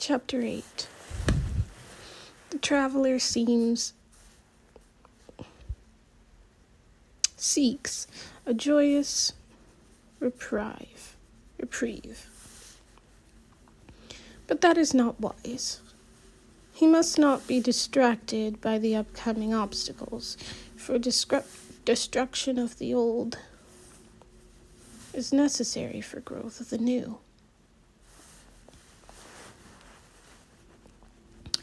Chapter 8. The traveler seeks a joyous reprieve. But that is not wise. He must not be distracted by the upcoming obstacles, for destruction of the old is necessary for growth of the new.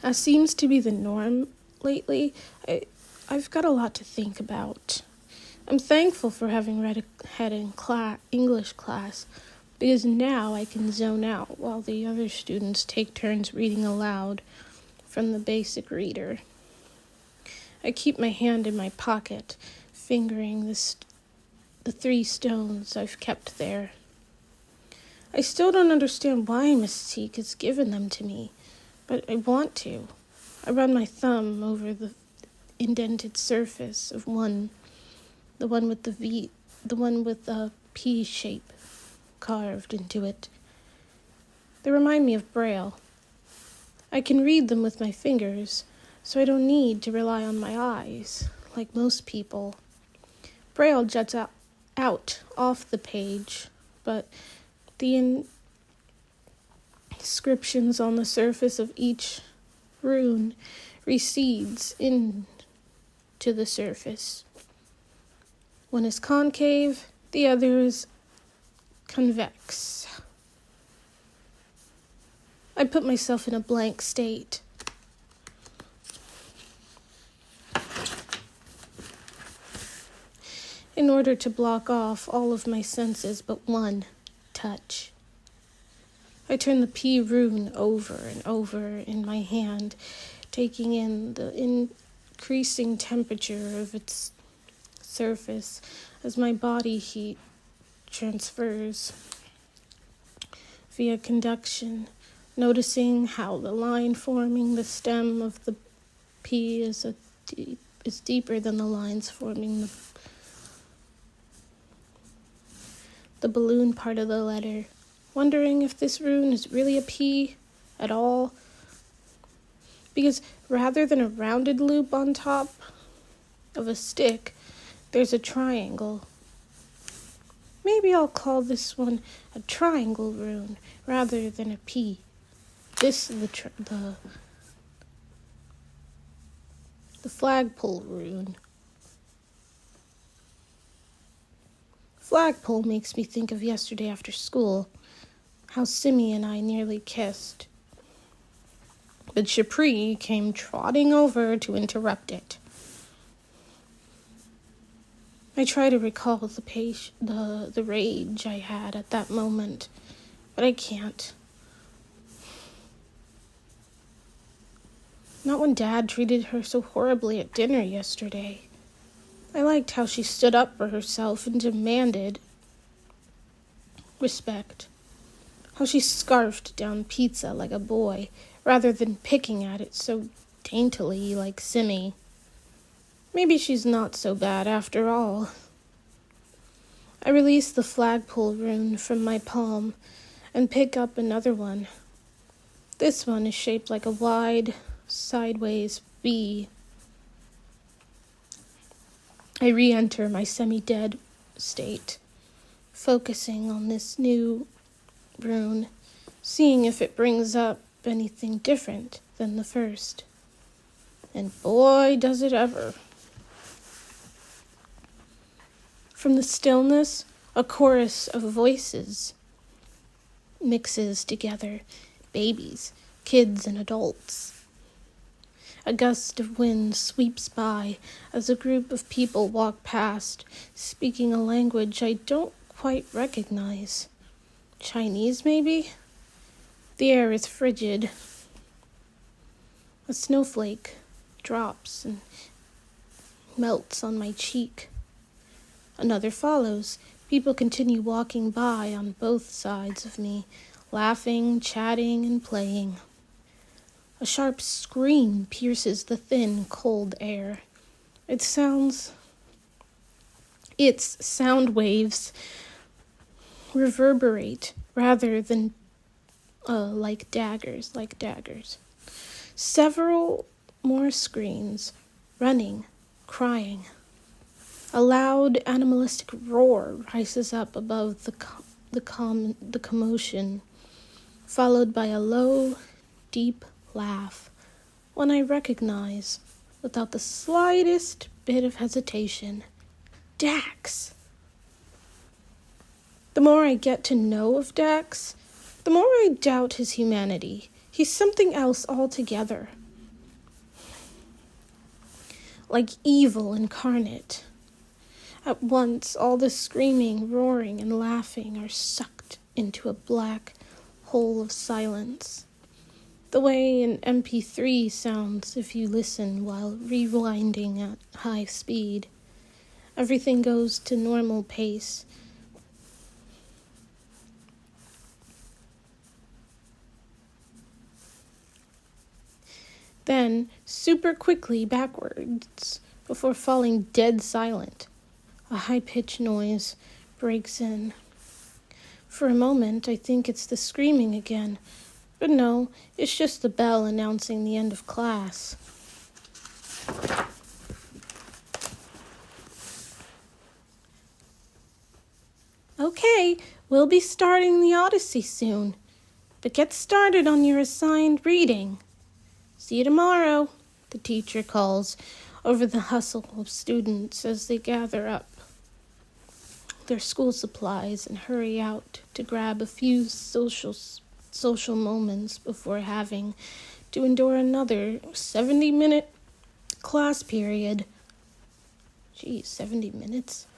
As seems to be the norm lately, I've got a lot to think about. I'm thankful for having read ahead in English class, because now I can zone out while the other students take turns reading aloud from the basic reader. I keep my hand in my pocket, fingering the 3 stones I've kept there. I still don't understand why Miss Teak has given them to me, but I want to. I run my thumb over the indented surface of one, the one with the P shape carved into it. They remind me of Braille. I can read them with my fingers, so I don't need to rely on my eyes, like most people. Braille juts out off the page, but the inscriptions on the surface of each rune recedes into the surface. One is concave, the other is convex. I put myself in a blank state. In order to block off all of my senses but one, touch. I turn the P rune over and over in my hand, taking in the increasing temperature of its surface as my body heat transfers via conduction, noticing how the line forming the stem of the P is deeper than the lines forming the balloon part of the letter, wondering if this rune is really a P at all, because rather than a rounded loop on top of a stick, there's a triangle. Maybe I'll call this one a triangle rune rather than a P. This is the flagpole rune. Flagpole makes me think of yesterday after school, how Simi and I nearly kissed. But Shapri came trotting over to interrupt it. I try to recall the rage I had at that moment, but I can't. Not when Dad treated her so horribly at dinner yesterday. I liked how she stood up for herself and demanded respect. How she scarfed down pizza like a boy, rather than picking at it so daintily like Simi. Maybe she's not so bad after all. I release the flagpole rune from my palm and pick up another one. This one is shaped like a wide, sideways V. I re-enter my semi-dead state, focusing on this new rune, seeing if it brings up anything different than the first. And boy, does it ever. From the stillness, a chorus of voices mixes together, babies, kids, and adults. A gust of wind sweeps by as a group of people walk past, speaking a language I don't quite recognize. Chinese, maybe? The air is frigid. A snowflake drops and melts on my cheek. Another follows. People continue walking by on both sides of me, laughing, chatting, and playing. A sharp scream pierces the thin, cold air. Its sound waves reverberate rather than like daggers, like daggers. Several more screams, running, crying. A loud animalistic roar rises up above the commotion, followed by a low, deep laugh, one I recognize, without the slightest bit of hesitation. Dax! The more I get to know of Dax, the more I doubt his humanity. He's something else altogether. Like evil incarnate. At once, all the screaming, roaring, and laughing are sucked into a black hole of silence. The way an MP3 sounds if you listen while rewinding at high speed. Everything goes to normal pace. Then, super quickly backwards, before falling dead silent, a high-pitched noise breaks in. For a moment, I think it's the screaming again, but no, it's just the bell announcing the end of class. Okay, we'll be starting the Odyssey soon, but get started on your assigned reading. See you tomorrow, the teacher calls over the hustle of students as they gather up their school supplies and hurry out to grab a few social moments before having to endure another 70-minute class period. Geez, 70 minutes.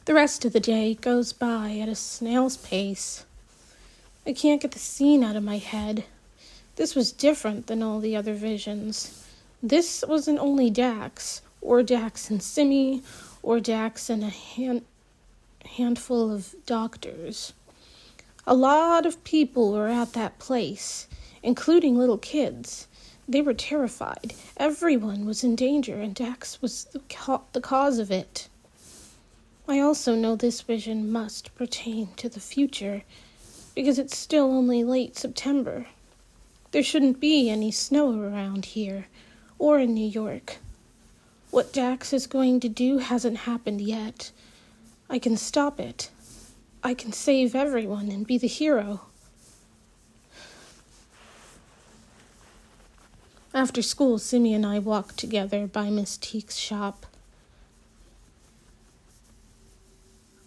The rest of the day goes by at a snail's pace. I can't get the scene out of my head. This was different than all the other visions. This wasn't only Dax, or Dax and Simi, or Dax and a handful of doctors. A lot of people were at that place, including little kids. They were terrified. Everyone was in danger, and Dax was the cause of it. I also know this vision must pertain to the future, because it's still only late September. There shouldn't be any snow around here, or in New York. What Dax is going to do hasn't happened yet. I can stop it. I can save everyone and be the hero. After school, Simi and I walk together by Miss Teague's shop.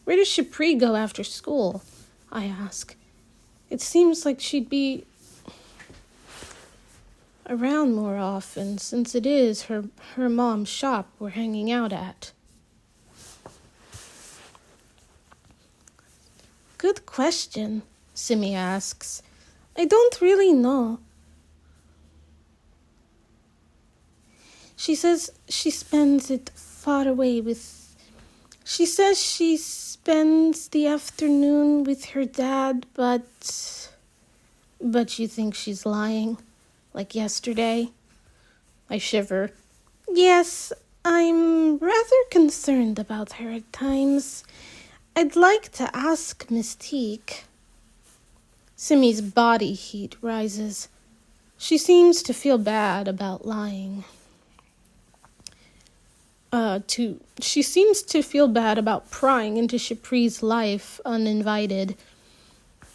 Where does Shapri go after school? I ask. It seems like she'd be around more often, since it is her mom's shop we're hanging out at. Good question, Simi asks. I don't really know. She says she spends it far away with... She says she spends the afternoon with her dad, but you think she's lying? Like yesterday? I shiver. Yes, I'm rather concerned about her at times. I'd like to ask Miss Teague. Simi's body heat rises. She seems to feel bad about lying. She seems to feel bad about prying into Shapri's life uninvited.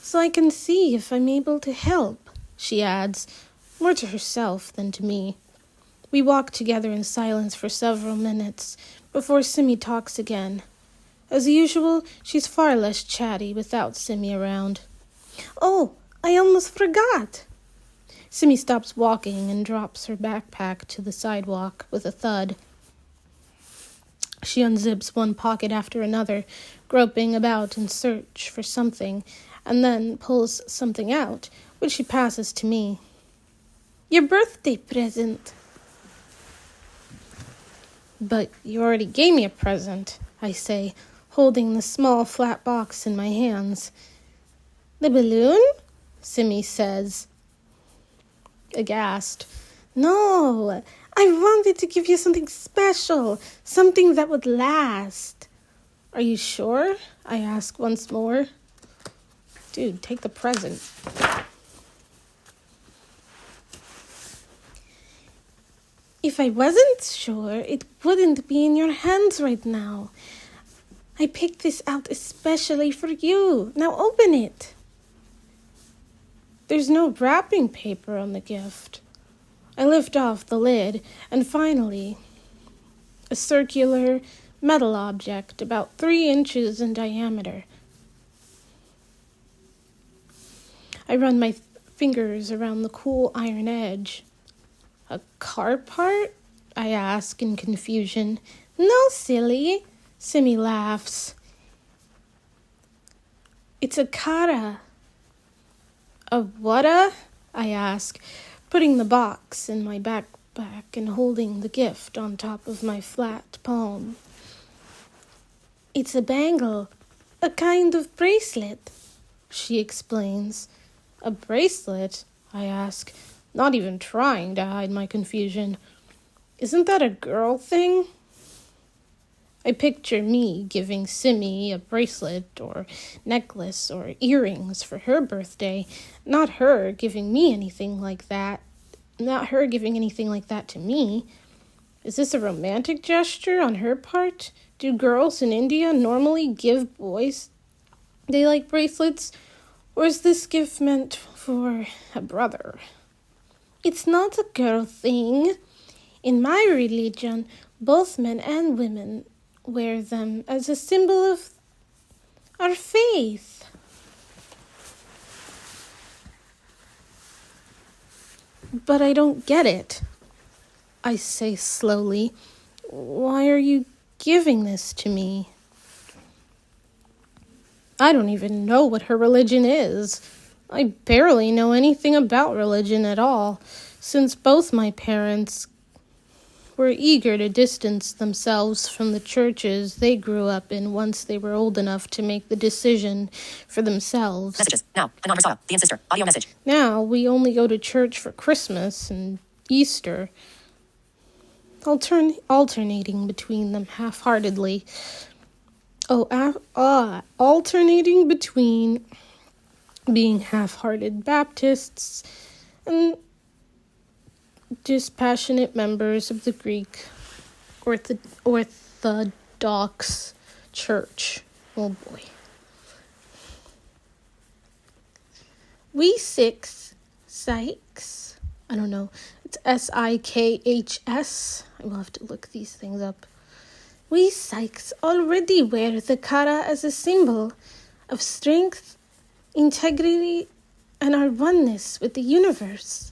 So I can see if I'm able to help, she adds, more to herself than to me. We walk together in silence for several minutes before Simi talks again. As usual, she's far less chatty without Simi around. Oh, I almost forgot. Simi stops walking and drops her backpack to the sidewalk with a thud. She unzips one pocket after another, groping about in search for something, and then pulls something out, which she passes to me. Your birthday present. But you already gave me a present, I say, holding the small flat box in my hands. The balloon? Simi says, aghast. No, I wanted to give you something special, something that would last. Are you sure? I ask once more. Dude, take the present. If I wasn't sure, it wouldn't be in your hands right now. I picked this out especially for you. Now open it. There's no wrapping paper on the gift. I lift off the lid, and finally, a circular metal object about 3 inches in diameter. I run my fingers around the cool iron edge. A car part? I ask in confusion. No, silly, Simi laughs. It's a kara. A what-a? I ask, putting the box in my backpack and holding the gift on top of my flat palm. It's a bangle, a kind of bracelet, she explains. A bracelet? I ask, not even trying to hide my confusion. Isn't that a girl thing? I picture me giving Simi a bracelet or necklace or earrings for her birthday, not her giving anything like that to me. Is this a romantic gesture on her part? Do girls in India normally give boys they like bracelets? Or is this gift meant for a brother? It's not a girl thing. In my religion, both men and women wear them as a symbol of our faith. But I don't get it, I say slowly. Why are you giving this to me? I don't even know what her religion is. I barely know anything about religion at all, since both my parents were eager to distance themselves from the churches they grew up in once they were old enough to make the decision for themselves. Messages. Now. Anon Versada. The insister. Audio message. Now we only go to church for Christmas and Easter, alternating between them half-heartedly. Alternating between being half-hearted Baptists and dispassionate members of the Greek Orthodox Church. Oh boy. We Sykes, I don't know, it's Sikhs. I will have to look these things up. We Sikhs already wear the kara as a symbol of strength, integrity, and our oneness with the universe.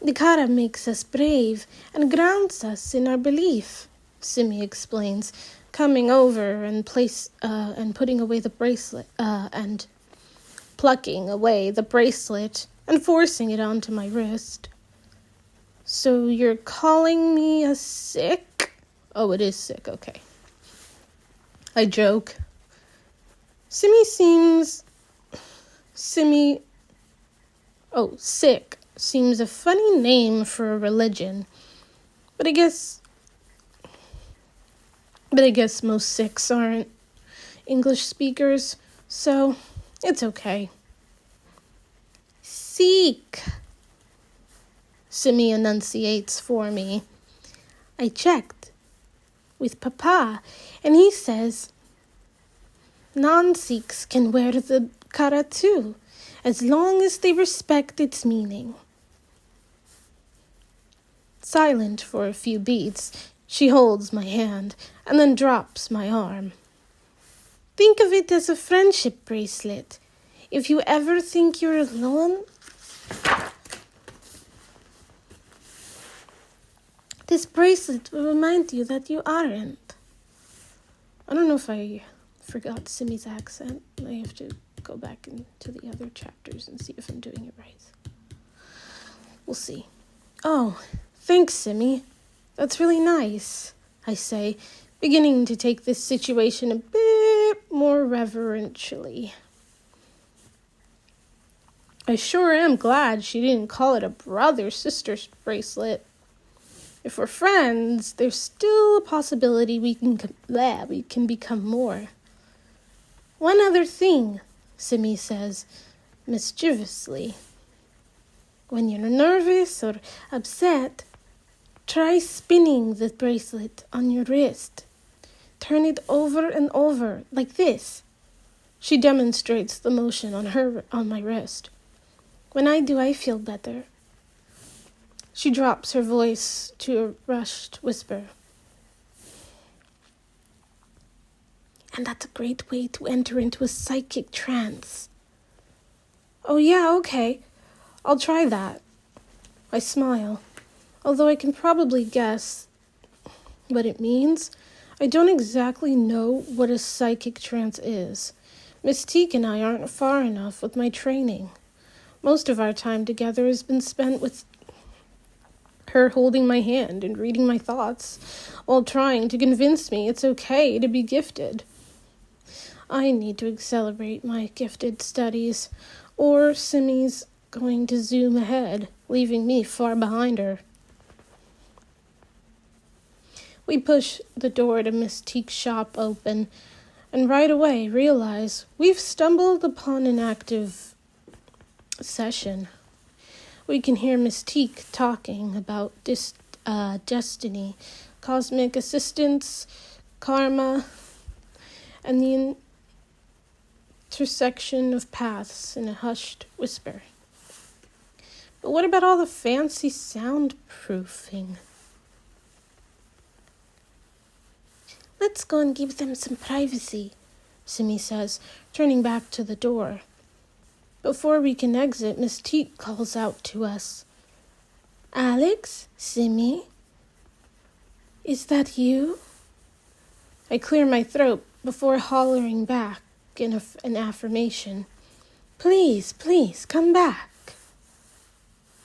The kara makes us brave and grounds us in our belief, Simi explains, coming over and putting away the bracelet, and plucking away the bracelet and forcing it onto my wrist. So you're calling me a Sikh? Oh, it is Sikh, okay. I joke. Sikh seems a funny name for a religion. But I guess most Sikhs aren't English speakers, so it's okay. Sikh, Simi enunciates for me. I checked with Papa, and he says non-Sikhs can wear the kara too, as long as they respect its meaning. Silent for a few beats, she holds my hand and then drops my arm. Think of it as a friendship bracelet. If you ever think you're alone, this bracelet will remind you that you aren't. I don't know if I forgot Simi's accent. I have to go back into the other chapters and see if I'm doing it right. We'll see. Oh, thanks, Simi. That's really nice, I say, beginning to take this situation a bit more reverentially. I sure am glad she didn't call it a brother-sister bracelet. If we're friends, there's still a possibility we can become more. One other thing, Simi says mischievously. When you're nervous or upset, try spinning the bracelet on your wrist. Turn it over and over, like this. She demonstrates the motion on my wrist. When I do, I feel better. She drops her voice to a rushed whisper. And that's a great way to enter into a psychic trance. Oh yeah, okay. I'll try that. I smile. Although I can probably guess what it means, I don't exactly know what a psychic trance is. Miss Teague and I aren't far enough with my training. Most of our time together has been spent with her holding my hand and reading my thoughts while trying to convince me it's okay to be gifted. I need to accelerate my gifted studies, or Simi's going to zoom ahead, leaving me far behind her. We push the door to Miss Teague's shop open, and right away realize we've stumbled upon an active session. We can hear Miss Teague talking about destiny, cosmic assistance, karma, and the intersection of paths in a hushed whisper. But what about all the fancy soundproofing? Let's go and give them some privacy, Simi says, turning back to the door. Before we can exit, Miss Teague calls out to us. Alex? Simi? Is that you? I clear my throat before hollering back in an affirmation. Please, please, come back.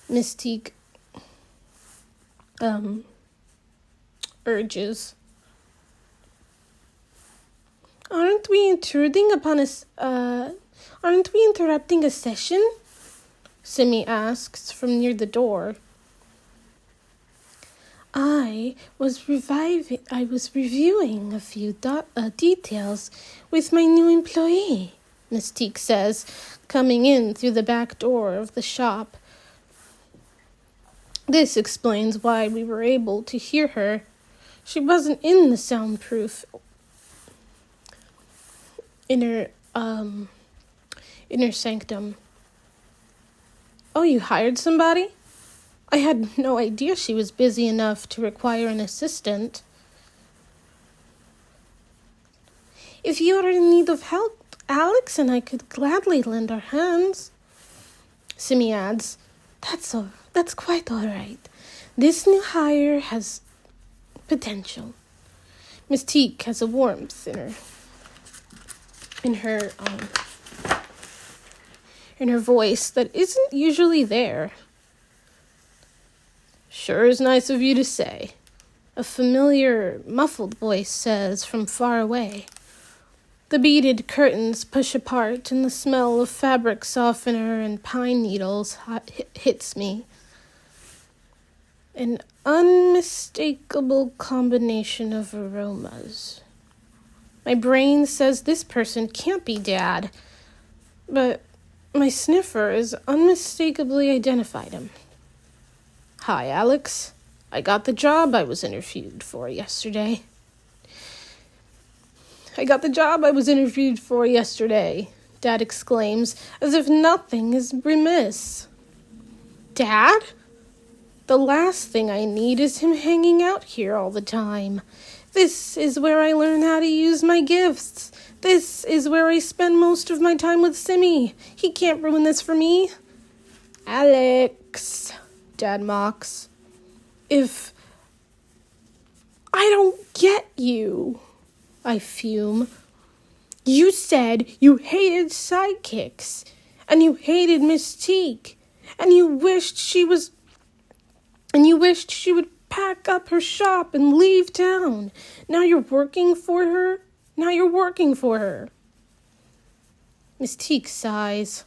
Miss Teague, urges. Aren't we interrupting a session? Simi asks from near the door. I was reviewing a few details with my new employee, Miss Teague says, coming in through the back door of the shop. This explains why we were able to hear her. She wasn't in the soundproof inner sanctum. Oh, you hired somebody? I had no idea she was busy enough to require an assistant. If you are in need of help, Alex and I could gladly lend our hands. Simi adds, That's quite all right. This new hire has potential. Miss Teague has a warmth in her voice that isn't usually there. Sure is nice of you to say, a familiar, muffled voice says from far away. The beaded curtains push apart and the smell of fabric softener and pine needles hits me. An unmistakable combination of aromas. My brain says this person can't be Dad, but my sniffer has unmistakably identified him. Hi, Alex. I got the job I was interviewed for yesterday. Dad exclaims, as if nothing is remiss. Dad? The last thing I need is him hanging out here all the time. This is where I learn how to use my gifts. This is where I spend most of my time with Simi. He can't ruin this for me. Alex, Dad mocks. If I don't get you, I fume. You said you hated sidekicks, and you hated Miss Teague, and you wished she would pack up her shop and leave town. Now you're working for her? Miss Teague sighs.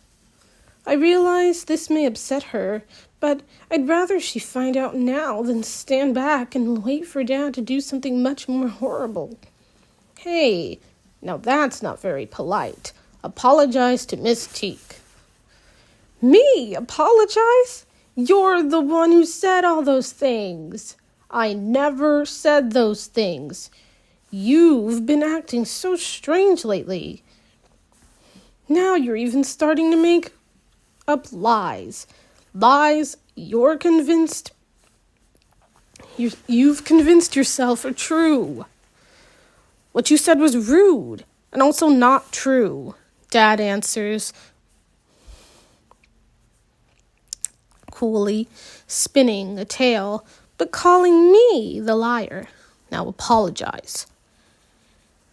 I realize this may upset her, but I'd rather she find out now than stand back and wait for Dad to do something much more horrible. Hey, now that's not very polite. Apologize to Miss Teak. Me? Apologize? You're the one who said all those things. I never said those things. You've been acting so strange lately. Now you're even starting to make up lies. Lies you've convinced yourself are true. What you said was rude and also not true, Dad answers coolly, spinning a tale, but calling me the liar. Now apologize.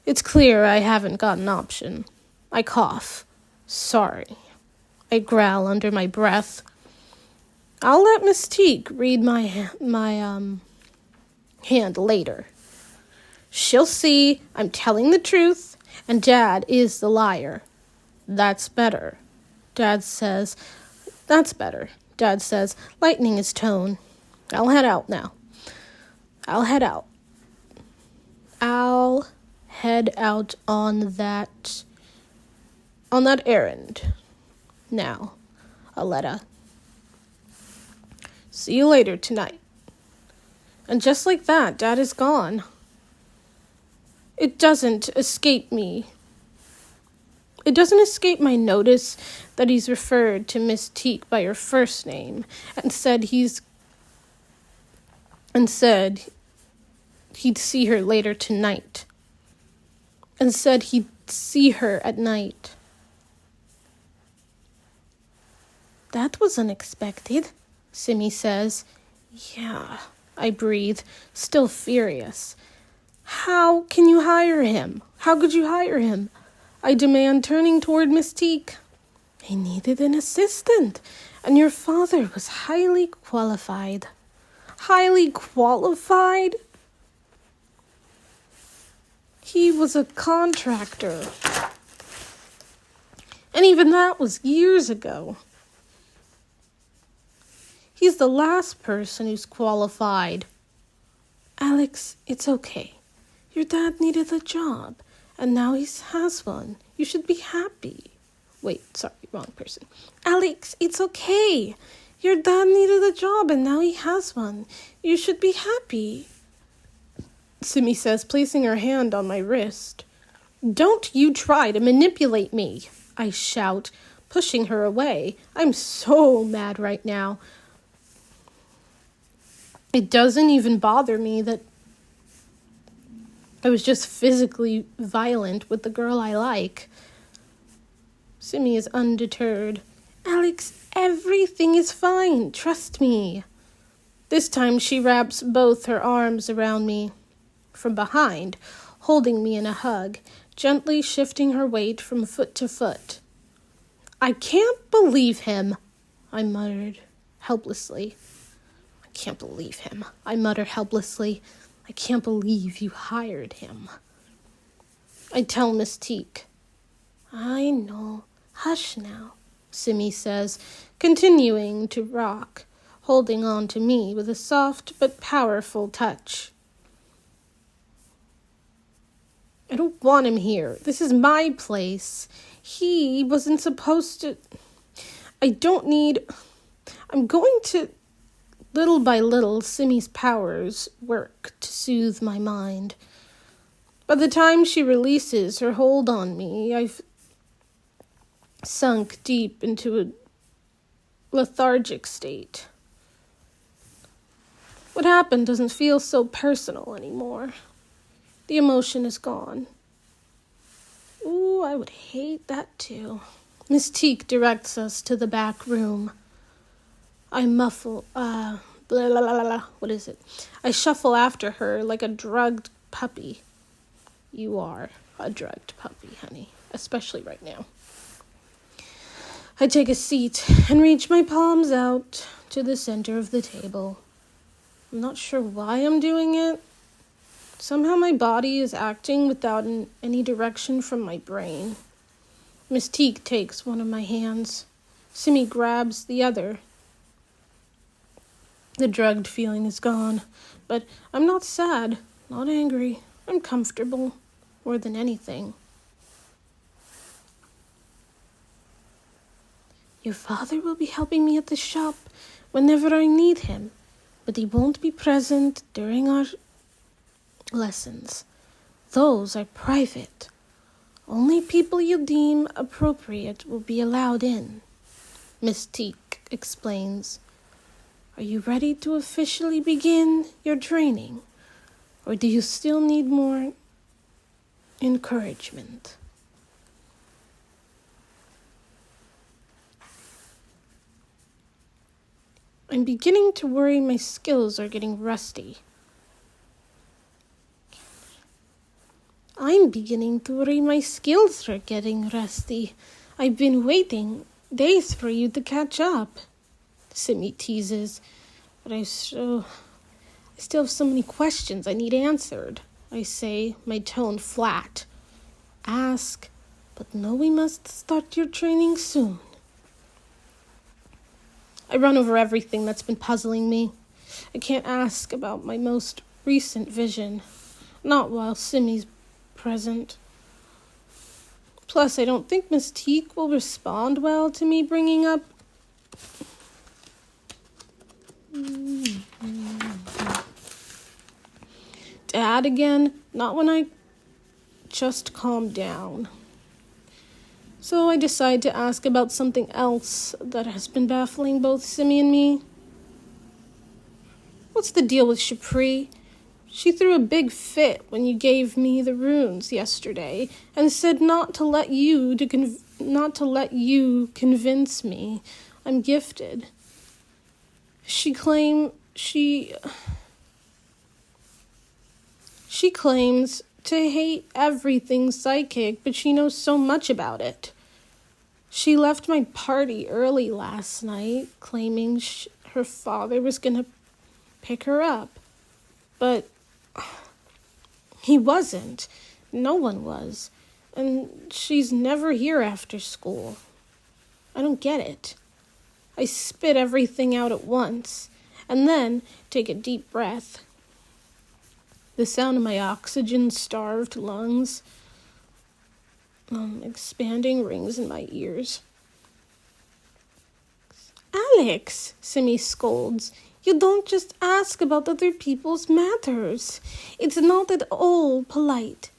It's clear I haven't got an option. I cough. Sorry. I growl under my breath. I'll let Miss Teague read my hand later. She'll see I'm telling the truth, and Dad is the liar. That's better, Dad says. That's better, Dad says, lightening his tone. I'll head out now. I'll head out on that errand. Now, Aletta. See you later tonight. And just like that, Dad is gone. It doesn't escape me. It doesn't escape my notice that he's referred to Miss Teak by her first name and said he'd see her later tonight. And said he'd see her at night. That was unexpected, Simi says. Yeah, I breathe, still furious. How can you hire him? How could you hire him? I demand, turning toward Miss Teak. I needed an assistant, and your father was highly qualified. Highly qualified? He was a contractor. And even that was years ago. He's the last person who's qualified. Alex, it's okay. Your dad needed a job, and now he has one. You should be happy. Wait, sorry, wrong person. Alex, it's okay. Your dad needed a job, and now he has one. You should be happy. Simi says, placing her hand on my wrist. Don't you try to manipulate me, I shout, pushing her away. I'm so mad right now. It doesn't even bother me that I was just physically violent with the girl I like. Simi is undeterred. Alex, everything is fine. Trust me. This time she wraps both her arms around me from behind, holding me in a hug, gently shifting her weight from foot to foot. I can't believe him, I muttered helplessly. I can't believe him, I muttered helplessly. I can't believe you hired him. I tell Miss Teak. I know. Hush now, Simi says, continuing to rock, holding on to me with a soft but powerful touch. I don't want him here. This is my place. He wasn't supposed to... I'm going to... Little by little, Simi's powers work to soothe my mind. By the time she releases her hold on me, I've sunk deep into a lethargic state. What happened doesn't feel so personal anymore. The emotion is gone. Ooh, I would hate that too. Miss Teak directs us to the back room. I muffle, blah, blah, blah, blah. What is it? I shuffle after her like a drugged puppy. You are a drugged puppy, honey, especially right now. I take a seat and reach my palms out to the center of the table. I'm not sure why I'm doing it. Somehow my body is acting without any direction from my brain. Miss Teak takes one of my hands. Simi grabs the other. The drugged feeling is gone, but I'm not sad, not angry. I'm comfortable, more than anything. Your father will be helping me at the shop whenever I need him, but he won't be present during our lessons. Those are private. Only people you deem appropriate will be allowed in, Miss Teak explains. Are you ready to officially begin your training, or do you still need more encouragement? I'm beginning to worry my skills are getting rusty. I'm beginning to worry my skills are getting rusty. I've been waiting days for you to catch up, Simi teases. But I still have so many questions I need answered, I say, my tone flat. Ask, but no, we must start your training soon. I run over everything that's been puzzling me. I can't ask about my most recent vision, not while Simi's present. Plus, I don't think Miss Teak will respond well to me bringing up Dad again, not when I just calm down. So I decide to ask about something else that has been baffling both Simi and me. What's the deal with Shapri? She threw a big fit when you gave me the runes yesterday and said not to let you convince me I'm gifted. She claims to hate everything psychic, but she knows so much about it. She left my party early last night, claiming her father was going to pick her up. But he wasn't. No one was. And she's never here after school. I don't get it. I spit everything out at once, and then take a deep breath. The sound of my oxygen-starved lungs expanding rings in my ears. Alex, Simi scolds, you don't just ask about other people's matters. It's not at all polite.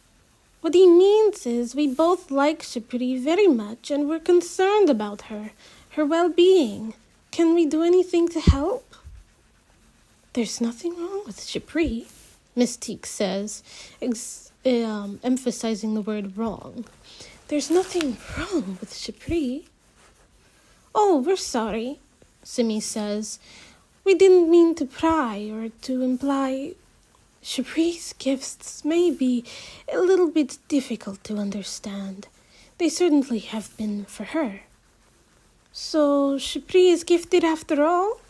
What he means is we both like Shapri very much and we're concerned about her well-being. Can we do anything to help? There's nothing wrong with Shapri, Miss Teak says, emphasizing the word wrong. There's nothing wrong with Shapri. Oh, we're sorry, Simi says. We didn't mean to pry or to imply. Shapri's gifts may be a little bit difficult to understand. They certainly have been for her. So Shapri is gifted after all?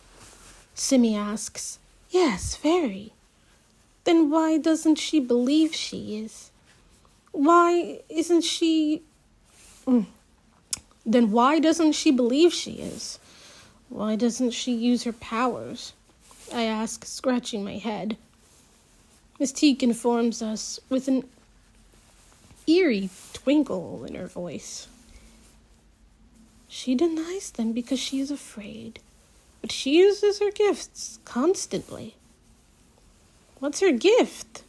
Simi asks. Yes, very. Then why doesn't she believe she is? Then why doesn't she believe she is? Why doesn't she use her powers? I ask, scratching my head. Miss Teak informs us with an eerie twinkle in her voice. She denies them because she is afraid, but she uses her gifts constantly. What's her gift?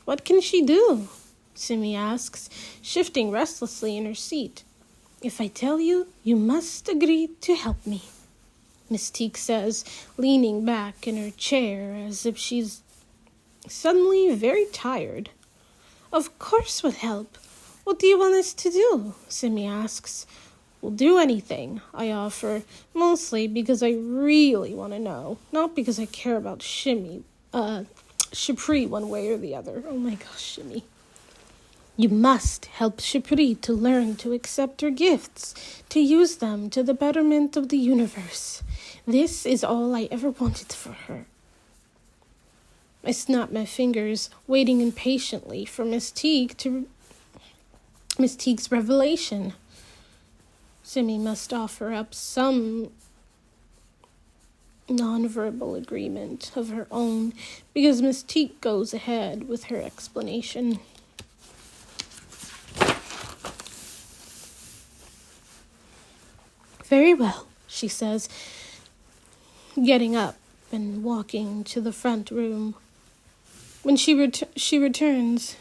What can she do? Simi asks, shifting restlessly in her seat. If I tell you, you must agree to help me, Miss Teak says, leaning back in her chair as if she's suddenly very tired. Of course we'll help. What do you want us to do? Simi asks. We'll do anything, I offer, mostly because I really want to know, not because I care about Shapri one way or the other. Oh my gosh, Shimmy. You must help Shapri to learn to accept her gifts, to use them to the betterment of the universe. This is all I ever wanted for her. I snap my fingers, waiting impatiently for Miss Teak's revelation. Simi must offer up some nonverbal agreement of her own, because Miss Teak goes ahead with her explanation. Very well, she says, getting up and walking to the front room. When she returns,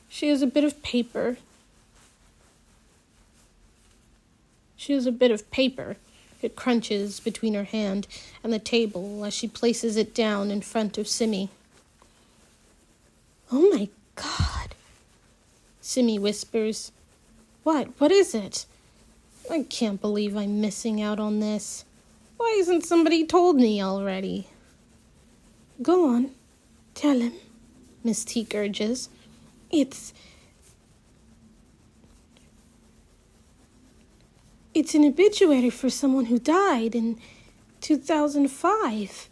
she has a bit of paper. It crunches between her hand and the table as she places it down in front of Simi. Oh my God, Simi whispers. What is it? I can't believe I'm missing out on this. Why hasn't somebody told me already? Go on, tell him, Miss Teak urges. It's an obituary for someone who died in 2005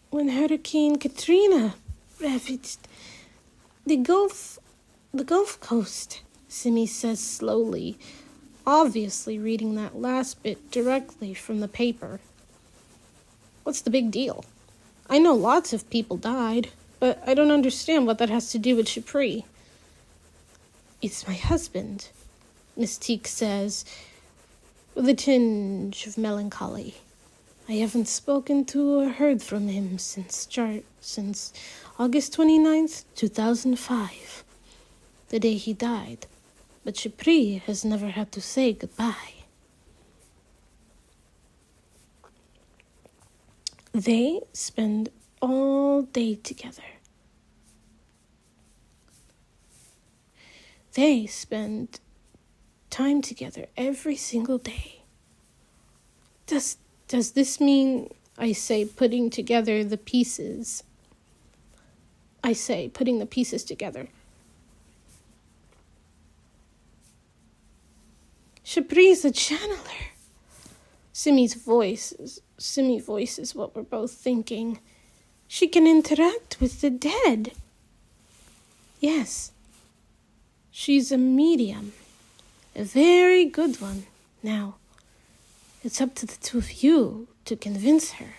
when Hurricane Katrina ravaged the Gulf Coast, Simi says slowly, obviously reading that last bit directly from the paper. What's the big deal? I know lots of people died, but I don't understand what that has to do with Shapri. It's my husband, Miss Teak says, with a tinge of melancholy. I haven't spoken to or heard from him since August 29th, 2005, the day he died. But Shapri has never had to say goodbye. They spend all day together. They spend time together every single day. Does this mean, I say, putting the pieces together? Shapri's a channeler. Simi voices what we're both thinking. She can interact with the dead. Yes, she's a medium. A very good one. Now, it's up to the two of you to convince her.